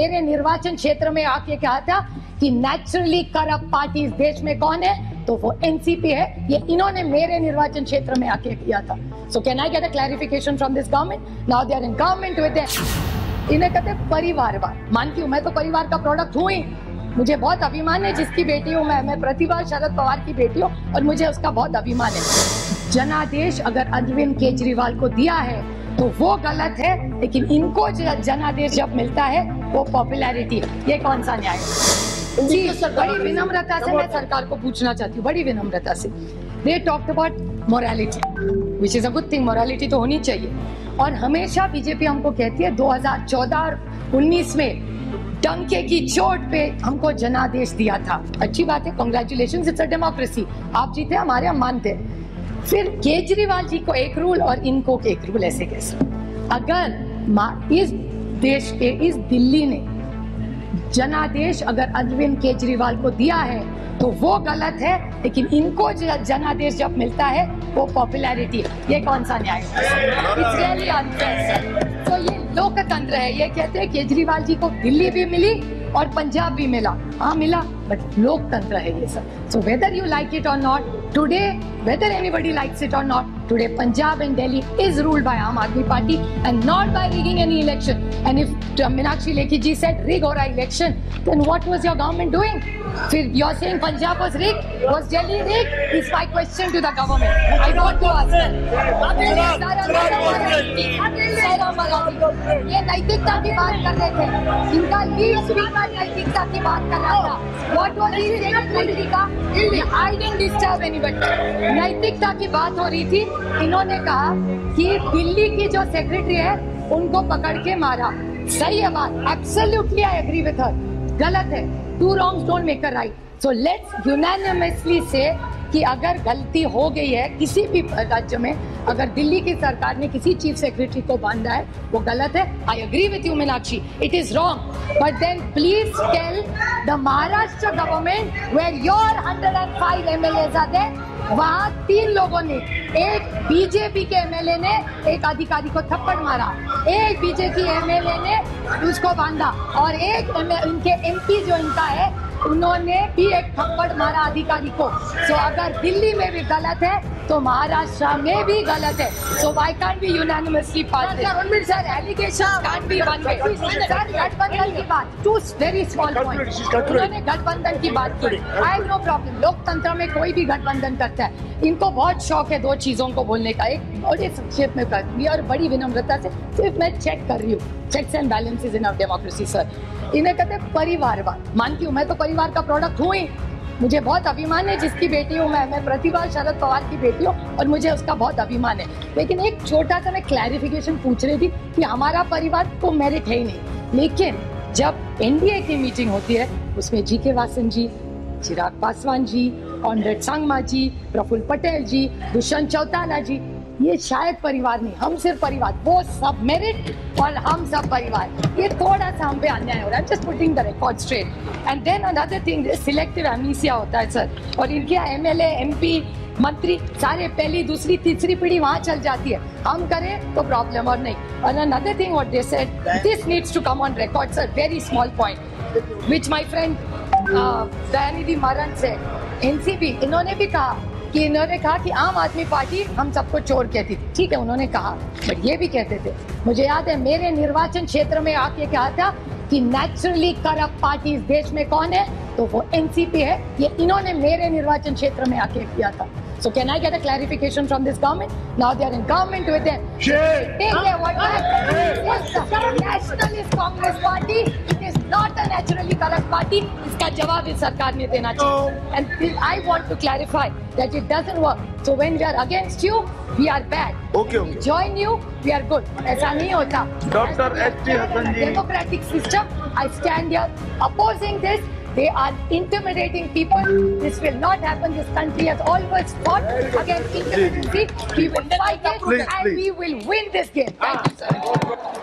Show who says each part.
Speaker 1: मेरे निर्वाचन क्षेत्र में आके कहा था कि नेचुरली करप्ट पार्टी इस देश में कौन है, तो वो एनसीपी है। ये इन्होंने मेरे निर्वाचन क्षेत्र में आके किया था। So can I get a clarification from this government? Now they are in government with इन्हें कहते परिवारवाद। मानती हूँ, मैं तो परिवार का प्रोडक्ट हूँ ही, मुझे बहुत अभिमान है जिसकी बेटी हूँ मैं प्रतिभा शरद पवार की बेटी हूँ और मुझे उसका बहुत अभिमान है। जनादेश अगर अरविंद केजरीवाल को दिया है तो वो गलत है, लेकिन इनको जनादेश जब मिलता है वो पॉपुलैरिटी है। ये कौन सा न्याय है? जी, बड़ी विनम्रता से मैं सरकार को पूछना चाहती हूँ, बड़ी विनम्रता से। They talked about morality, which is a good thing, morality तो होनी चाहिए। और हमेशा बीजेपी हमको कहती है 2014 और 19 में डंके की चोट पे हमको जनादेश दिया था। अच्छी बात है, कांग्रेचुलेशंस, इट्स अ डेमोक्रेसी। आप जीते, हमारे हम मानते हैं। फिर केजरीवाल जी को एक रूल और इनको एक रूल, ऐसे कैसे? अगर इस देश के, इस दिल्ली ने जनादेश अगर अरविंद केजरीवाल को दिया है तो वो गलत है, लेकिन इनको जनादेश जब मिलता है वो पॉपुलैरिटी है। ये कौन सा न्याय है? It's really unfair. तो ये लोकतंत्र है। ये कहते हैं केजरीवाल जी को दिल्ली भी मिली और पंजाब भी मिला, हाँ मिला, बट लोकतंत्र है ये सब। So whether you like it और not, today whether anybody likes it or not, today Punjab and Delhi is ruled by Aam Aadmi Party and not by rigging any election. And if Meenakshi Lekhi ji said rig or election, then what was your government doing? You're saying Punjab was rigged, was Delhi rigged? Is my question to the government. I want to ask them. ये नैतिकता की बात कर रहे थे, इनका lead speaker नैतिकता की बात कर रहा था। What was he saying? नैतिकता? I didn't disturb anybody. नैतिकता की बात हो रही थी। इन्होंने कहा कि दिल्ली की जो सेक्रेटरी है उनको पकड़ के मारा। सही है बात, absolutely I agree with her. गलत है, two wrongs don't make a right. So let's unanimously say कि अगर गलती हो गई है किसी भी राज्य में, अगर दिल्ली की सरकार ने किसी चीफ सेक्रेटरी को बांधा है वो गलत है। I agree with you Meenakshi, it is wrong, but then please tell the Maharashtra government where your 105 MLAs are there, वहाँ 3 लोगों ने, एक बीजेपी के एमएलए ने एक अधिकारी को थप्पड़ मारा, एक बीजेपी एमएलए ने उसको बांधा और एक इनके एमपी जो इनका है उन्होंने भी एक थप्पड़ मारा अधिकारी को। सो अगर दिल्ली में भी गलत है तो महाराष्ट्र में भी गलत है। So why can't be unanimously pass this? Sir allegation can't be one way. Sir गठबंधन की बात, टू वेरी स्मॉल पॉइंट, उन्होंने गठबंधन की बात की। आई हैव नो प्रॉब्लम, लोकतंत्र में कोई भी गठबंधन करता है। इनको बहुत शौक है 2 चीजों को बोलने का, एक बड़े संक्षेप में कर रही और बड़ी विनम्रता से सिर्फ मैं चेक कर रही हूँ, checks and balances in our democracy. Sir इन्हें कहते हैं परिवारवाद। मानती हूँ, मैं तो परिवार का प्रोडक्ट हूँ ही, मुझे बहुत अभिमान है जिसकी बेटी हूँ मैं प्रतिभा शरद पवार की बेटी हूँ और मुझे उसका बहुत अभिमान है। लेकिन एक छोटा सा मैं क्लैरिफिकेशन पूछ रही थी कि हमारा परिवार को मेरिट है ही नहीं, लेकिन जब एनडीए की मीटिंग होती है उसमें जीके वासन जी, चिराग पासवान जी, कॉनरेड संगमा जी, प्रफुल्ल पटेल जी, दुष्यंत चौटाला जी, ये शायद परिवार नहीं, हम सिर्फ परिवार, वो सब मेरिट और हम सब परिवार। ये थोड़ा सा हम पे अन्याय हो रहा है। Just putting the record straight. And then another thing, selective amnesia होता है सर, और इनके एमएलए एमपी मंत्री सारे पहली दूसरी तीसरी पीढ़ी वहां चल जाती है। हम करें तो प्रॉब्लम और नहीं। और another thing what they said, this needs to come on record sir, very small point which my friend Dayanidhi Maran से एनसीपी, इन्होंने भी कहा कि इन्होंने कहा कि आम आदमी पार्टी हम सबको चोर कहती थी। ठीक है, उन्होंने कहा, बट ये भी कहते थे, मुझे याद है मेरे निर्वाचन क्षेत्र में आके कहा था कि नेचुरली करप्ट पार्टी इस देश में कौन है, तो वो एनसीपी है। ये इन्होंने मेरे निर्वाचन क्षेत्र में आके किया था। So can I get a clarification from this government? Now they are in government with them. Take their word back. It's the Nationalist Congress Party. It is not a naturally corrupt party. इसका जवाब इस सरकार ने देना चाहिए. And I want to clarify that it doesn't work. So when we are against you, we are bad.
Speaker 2: Okay.
Speaker 1: Join you, we are good. ऐसा नहीं होता.
Speaker 2: Dr. S.T. Hassan ji.
Speaker 1: Democratic system. I stand here opposing this. They are intimidating people. This will not happen. This country has always fought against intimidating. We will fight it and we will win this game. Thank you, sir.